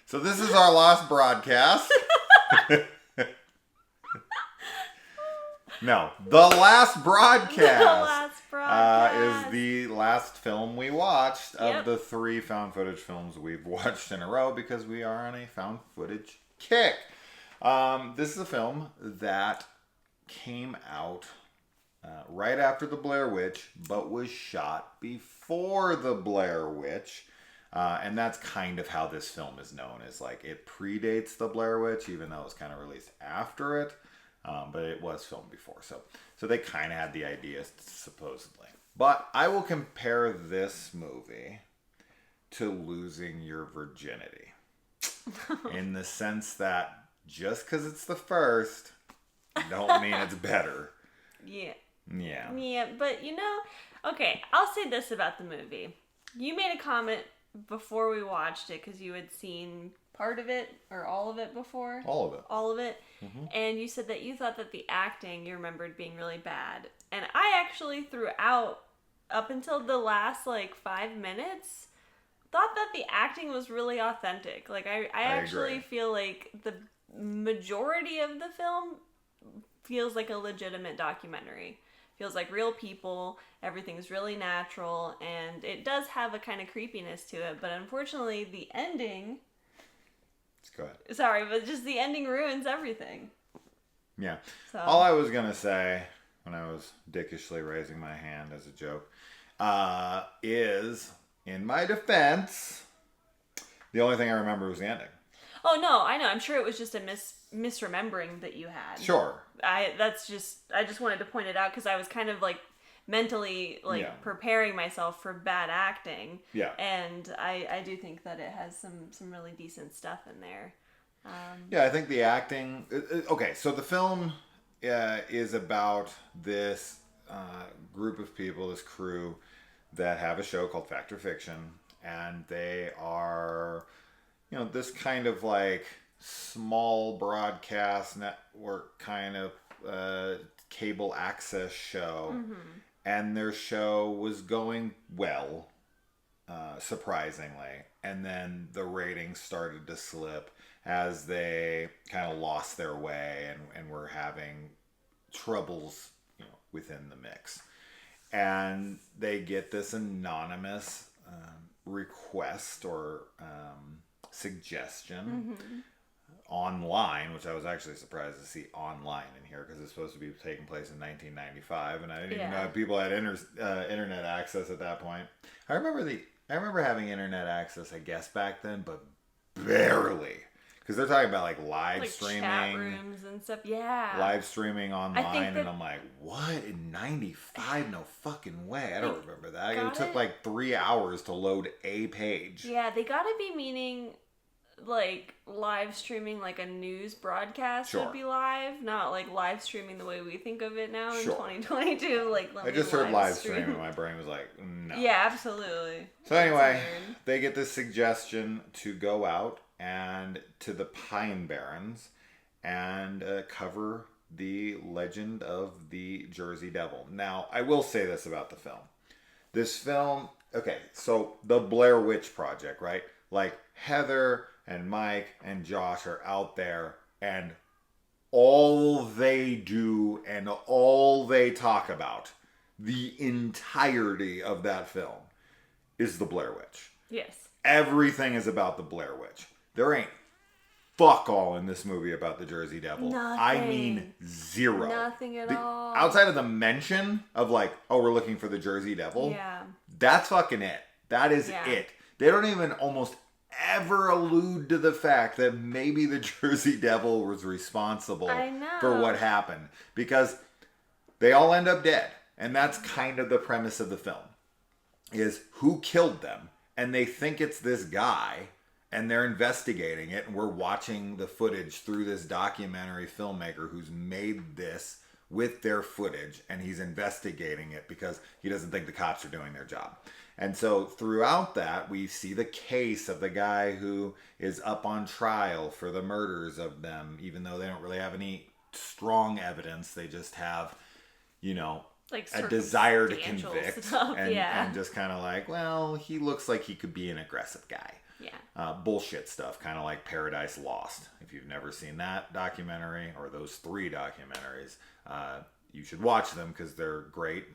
So this is our last broadcast. No, the last broadcast. Is the last film we watched of the 3 found footage films we've watched in a row because we are on a found footage kick. This is a film that came out right after the Blair Witch, but was shot before the Blair Witch. And that's kind of how this film is known, is like it predates the Blair Witch, even though it was kind of released after it. But it was filmed before. So they kind of had the idea, supposedly. But I will compare this movie to Losing Your Virginity. In the sense that just because it's the first, don't mean it's better. Yeah. Yeah. Yeah, but okay, I'll say this about the movie. You made a comment before we watched it because you had seen part of it or all of it before. All of it. Mm-hmm. And you said that you thought that the acting you remembered being really bad. And I actually throughout, up until the last 5 minutes, thought that the acting was really authentic. Like I actually agree. feel like the majority of the film feels like a legitimate documentary. Feels like real people, everything's really natural, and it does have a kind of creepiness to it, but unfortunately the ending... Go ahead. Sorry, but just the ending ruins everything. Yeah. So. All I was going to say, when I was dickishly raising my hand as a joke, is, in my defense, the only thing I remember was the ending. Oh, no, I know. I'm sure it was just a misremembering that you had. Sure. I just wanted to point it out because I was kind of mentally preparing myself for bad acting. Yeah. And I do think that it has some really decent stuff in there. Yeah, I think the acting... Okay, so the film is about this group of people, this crew, that have a show called Fact or Fiction. And they are, this kind of small broadcast network kind of cable access show. Mm-hmm. And their show was going well, surprisingly. And then the ratings started to slip as they kind of lost their way and were having troubles within the mix. And they get this anonymous request or suggestion online, which I was actually surprised to see online in here because it's supposed to be taking place in 1995, and I didn't even know people had internet access at that point. I remember having internet access, I guess, back then, but barely, because they're talking about live streaming, chat rooms and stuff. Yeah, live streaming online, and I'm like, what in 95? No fucking way! I don't remember that. It took 3 hours to load a page. Yeah, they gotta be meaning live streaming a news broadcast would be live, not live streaming the way we think of it now in 2022. I just heard live stream and my brain was like, no. Yeah, absolutely. So anyway, they get this suggestion to go out and to the Pine Barrens and cover the legend of the Jersey Devil. Now, I will say this about the film. This film, okay, so the Blair Witch Project, right? Heather and Mike and Josh are out there, and all they do and all they talk about, the entirety of that film, is the Blair Witch. Yes. Everything is about the Blair Witch. There ain't fuck all in this movie about the Jersey Devil. Nothing. I mean, zero. Nothing at all. Outside of the mention of we're looking for the Jersey Devil. Yeah. That's fucking it. That is it. They don't even almost ever allude to the fact that maybe the Jersey Devil was responsible for what happened, because they all end up dead, and that's kind of the premise of the film, is who killed them, and they think it's this guy, and they're investigating it, and we're watching the footage through this documentary filmmaker who's made this with their footage, and he's investigating it because he doesn't think the cops are doing their job. And so throughout that, we see the case of the guy who is up on trial for the murders of them, even though they don't really have any strong evidence. They just have, a desire to convict. And just kind of well, he looks like he could be an aggressive guy. Bullshit stuff, kind of like Paradise Lost. If you've never seen that documentary or those 3 documentaries, you should watch them because they're great,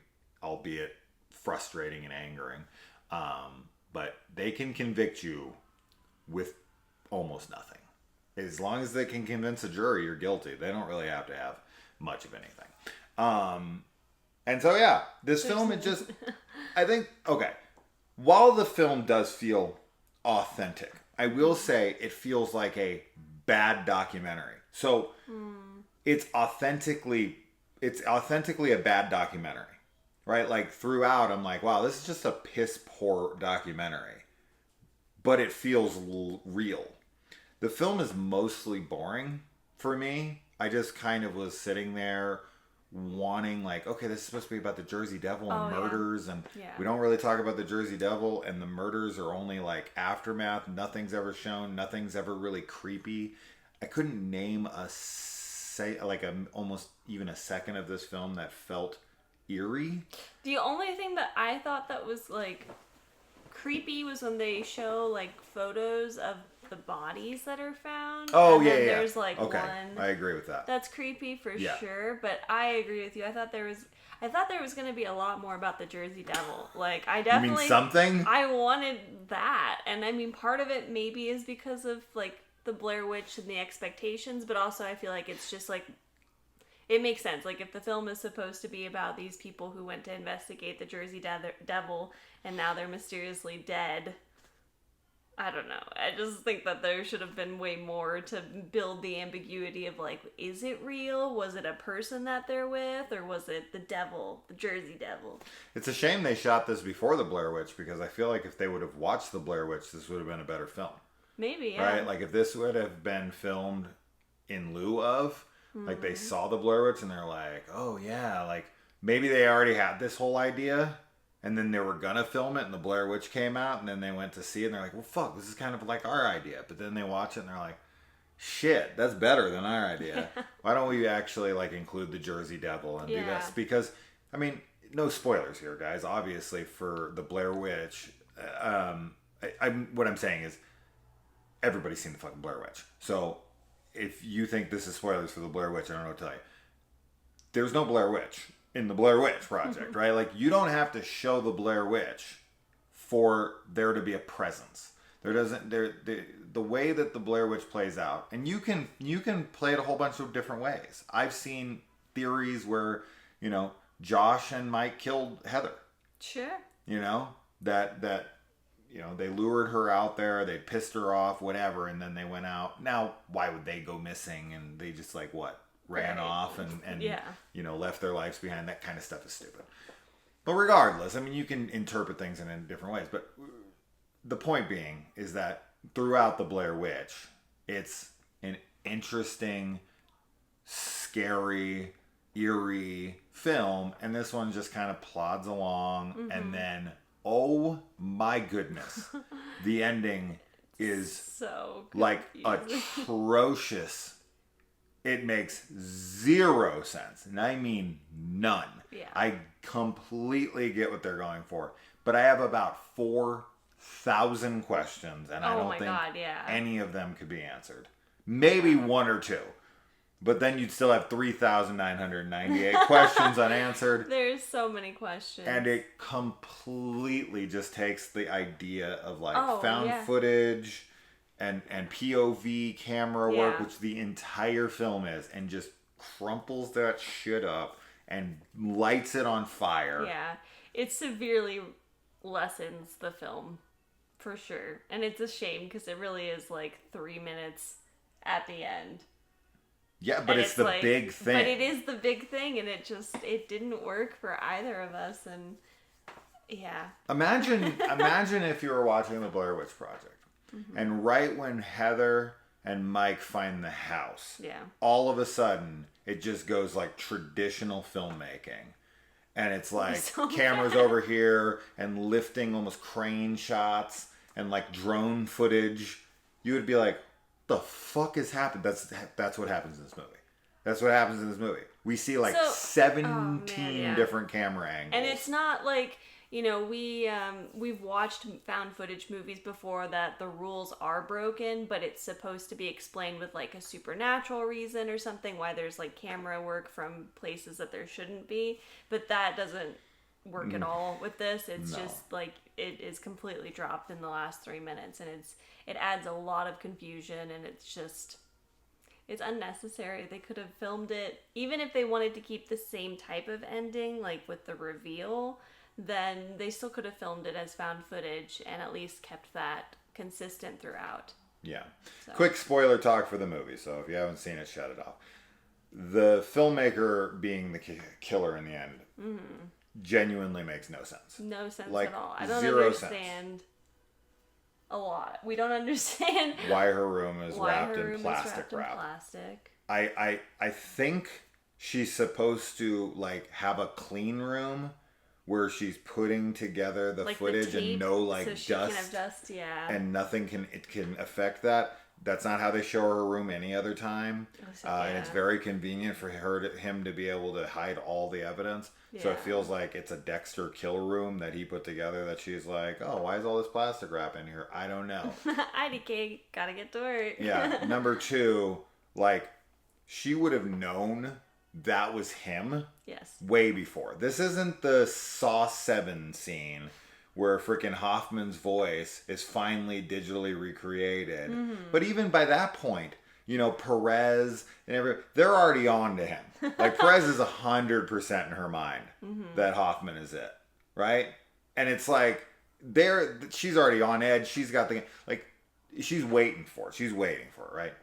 albeit frustrating and angering. But they can convict you with almost nothing. As long as they can convince a jury you're guilty, they don't really have to have much of anything. And so, yeah, this film, it just, I think, okay, while the film does feel authentic, I will say it feels like a bad documentary. So it's authentically a bad documentary, right? Like throughout, I'm like, wow, this is just a piss poor documentary, but it feels real. The film is mostly boring for me. I just kind of was sitting there wanting, like, okay, this is supposed to be about the Jersey Devil and murders, and we don't really talk about the Jersey Devil, and the murders are only like aftermath. Nothing's ever shown. Nothing's ever really creepy. I couldn't name almost even a second of this film that felt eerie. The only thing that I thought that was like creepy was when they show like photos of the bodies that are found. Oh, and yeah, then yeah. There's like okay. one. I agree with that. That's creepy for sure, but I agree with you. I thought there was going to be a lot more about the Jersey Devil. Like, I definitely... You mean something? I wanted that. And I mean, part of it maybe is because of like the Blair Witch and the expectations, but also I feel like it's just like, it makes sense. Like, if the film is supposed to be about these people who went to investigate the Jersey Devil and now they're mysteriously dead, I don't know. I just think that there should have been way more to build the ambiguity of, like, is it real? Was it a person that they're with? Or was it the devil, the Jersey Devil? It's a shame they shot this before the Blair Witch, because I feel like if they would have watched the Blair Witch, this would have been a better film. Maybe, yeah. Right? Like, if this would have been filmed in lieu of, like, they saw the Blair Witch and they're like, oh, yeah, like, maybe they already had this whole idea, and then they were gonna film it, and the Blair Witch came out, and then they went to see it, and they're like, well, fuck, this is kind of like our idea. But then they watch it, and they're like, shit, that's better than our idea. Why don't we actually, like, include the Jersey Devil and do this? Because, I mean, no spoilers here, guys. Obviously, for the Blair Witch, what I'm saying is, everybody's seen the fucking Blair Witch. So, if you think this is spoilers for the Blair Witch, I don't know what to tell you. There's no Blair Witch in the Blair Witch Project, right? Like, you don't have to show the Blair Witch for there to be a presence. The way that the Blair Witch plays out, and you can play it a whole bunch of different ways. I've seen theories where, you know, Josh and Mike killed Heather. Sure. You know, that you know, they lured her out there, they pissed her off, whatever, and then they went out. Now, why would they go missing? And they just, like, what? Ran off and you know, left their lives behind. That kind of stuff is stupid. But regardless, I mean, you can interpret things in different ways. But the point being is that throughout the Blair Witch, it's an interesting, scary, eerie film. And this one just kind of plods along. And then, oh my goodness, the ending is so like atrocious. It makes zero sense. And I mean none. Yeah. I completely get what they're going for. But I have about 4,000 questions. And I don't think any of them could be answered. Maybe one or two. But then you'd still have 3,998 questions unanswered. There's so many questions. And it completely just takes the idea of, like, found footage and POV camera work, which the entire film is, and just crumples that shit up and lights it on fire. Yeah. It severely lessens the film, for sure. And it's a shame, because it really is, like, 3 minutes at the end. Yeah, but it's the, like, big thing. But it is the big thing, and it didn't work for either of us, and yeah. Imagine if you were watching the Blair Witch Project, and right when Heather and Mike find the house, all of a sudden, it just goes like traditional filmmaking. And it's like cameras over here, and lifting almost crane shots, and like drone footage. You would be like, the fuck is happening? That's what happens in this movie. That's what happens in this movie. We see like 17 different camera angles. And it's not like, you know, we've watched found footage movies before that the rules are broken, but it's supposed to be explained with like a supernatural reason or something, why there's like camera work from places that there shouldn't be. But that doesn't work at all with this. It's just like it is completely dropped in the last 3 minutes, and it adds a lot of confusion, and it's unnecessary. They could have filmed it, even if they wanted to keep the same type of ending, like with the reveal, then they still could have filmed it as found footage and at least kept that consistent throughout. Yeah. So. Quick spoiler talk for the movie, so if you haven't seen it, shut it off. The filmmaker being the killer in the end genuinely makes no sense. No sense like, at all. I don't understand sense. A lot. We don't understand why her room is wrapped in plastic wrap. I think she's supposed to like have a clean room where she's putting together the like footage the tape, and no like so she dust, can have dust, and nothing can affect that. That's not how they show her room any other time, and it's very convenient for him to be able to hide all the evidence. Yeah. So it feels like it's a Dexter kill room that he put together. That she's like, oh, why is all this plastic wrap in here? I don't know. IDK, gotta get to work. Yeah. Number two, like she would have known that was him. Yes. Way before. This isn't the Saw 7 scene where freaking Hoffman's voice is finally digitally recreated. But even by that point, you know, Perez and they're already on to him. Like Perez is 100% in her mind that Hoffman is it, right? And it's like she's already on edge. She's got she's waiting for it, right?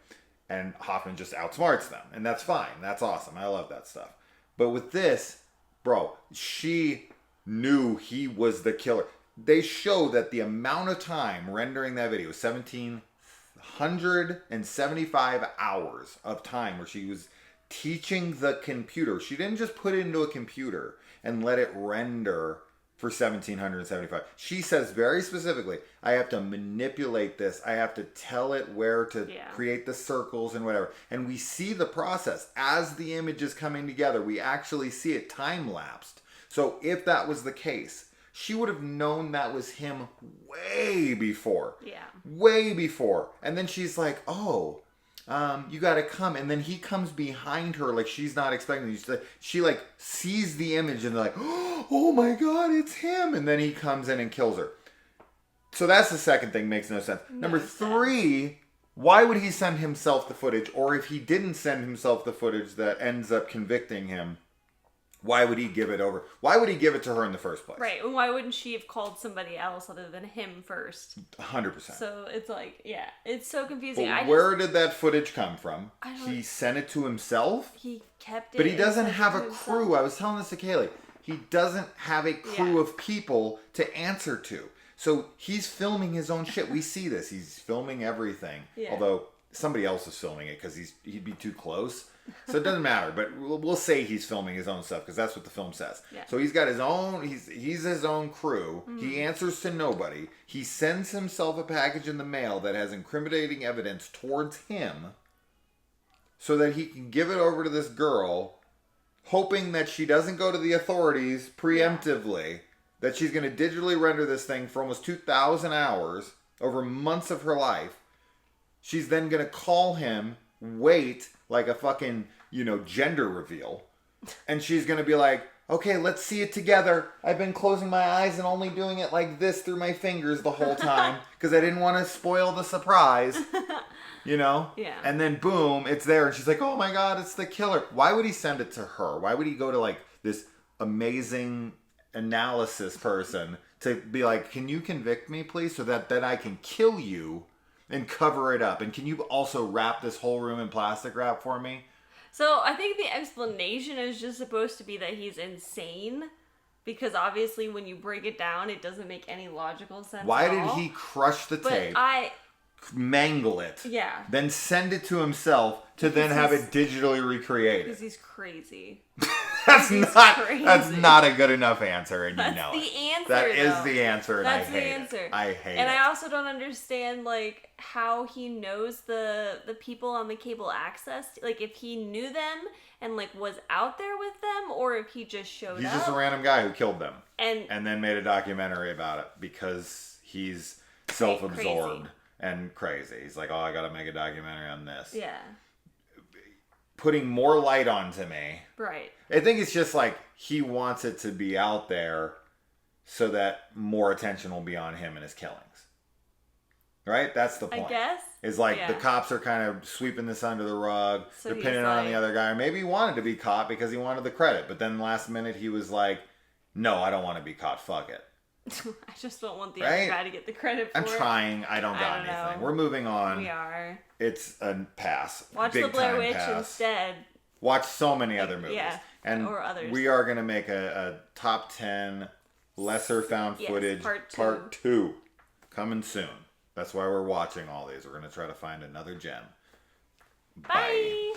And Hoffman just outsmarts them, and that's fine. That's awesome. I love that stuff. But with this, bro, she knew he was the killer. They show that the amount of time rendering that video was 1,775 hours of time where she was teaching the computer. She didn't just put it into a computer and let it render for 1,775. She says very specifically, I have to manipulate this. I have to tell it where to create the circles and whatever. And we see the process as the image is coming together. We actually see it time-lapsed. So if that was the case, she would have known that was him way before. Yeah. Way before. And then she's like, oh, you gotta come. And then he comes behind her like she's not expecting. She like sees the image and they're like, oh my God, it's him. And then he comes in and kills her. So that's the second thing, makes no sense. Number three, why would he send himself the footage? Or if he didn't send himself the footage that ends up convicting him, why would he give it over? Why would he give it to her in the first place? Right. And why wouldn't she have called somebody else other than him first? 100%. So it's like, yeah, it's so confusing. Where did that footage come from? He sent it to himself? He kept it. But he doesn't have a crew. I was telling this to Kaylee. He doesn't have a crew of people to answer to. So he's filming his own shit. We see this. He's filming everything. Yeah. Although somebody else is filming it because he'd be too close. So it doesn't matter, but we'll say he's filming his own stuff because that's what the film says. Yeah. So he's got his own, he's his own crew. He answers to nobody. He sends himself a package in the mail that has incriminating evidence towards him so that he can give it over to this girl, hoping that she doesn't go to the authorities preemptively, that she's going to digitally render this thing for almost 2,000 hours over months of her life. She's then going to call him, wait, like a fucking, gender reveal. And she's going to be like, okay, let's see it together. I've been closing my eyes and only doing it like this through my fingers the whole time because I didn't want to spoil the surprise. Yeah. And then boom, it's there. And she's like, oh my God, it's the killer. Why would he send it to her? Why would he go to like this amazing analysis person to be like, can you convict me please so that then I can kill you and cover it up? And can you also wrap this whole room in plastic wrap for me? So I think the explanation is just supposed to be that he's insane. Because obviously when you break it down, it doesn't make any logical sense Why did he crush the tape, mangle it, then send it to himself to then have it digitally recreated? Because he's crazy. That's not a good enough answer, and you know it. That's the answer. That is the answer, and That's I the hate answer. it. I hate it. And I also don't understand like how he knows the people on the cable access. Like if he knew them and like was out there with them, or if he just showed up. He's just a random guy who killed them, and then made a documentary about it because he's self-absorbed and crazy. He's like, oh, I got to make a documentary on this. Yeah. Putting more light onto me. Right. I think it's just like he wants it to be out there so that more attention will be on him and his killings. Right? That's the point. I guess. It's like the cops are kind of sweeping this under the rug. So they're pinning it on the other guy. Or maybe he wanted to be caught because he wanted the credit. But then last minute he was like, no, I don't want to be caught. Fuck it. I just don't want the other guy to get the credit for it. I'm trying. I don't got anything. We're moving on. We are. It's a pass. Watch Big the Blair Witch pass. Instead. Watch so many other movies. Yeah. And or others. We are going to make a top 10 lesser found footage part 2 coming soon. That's why we're watching all these. We're going to try to find another gem. Bye.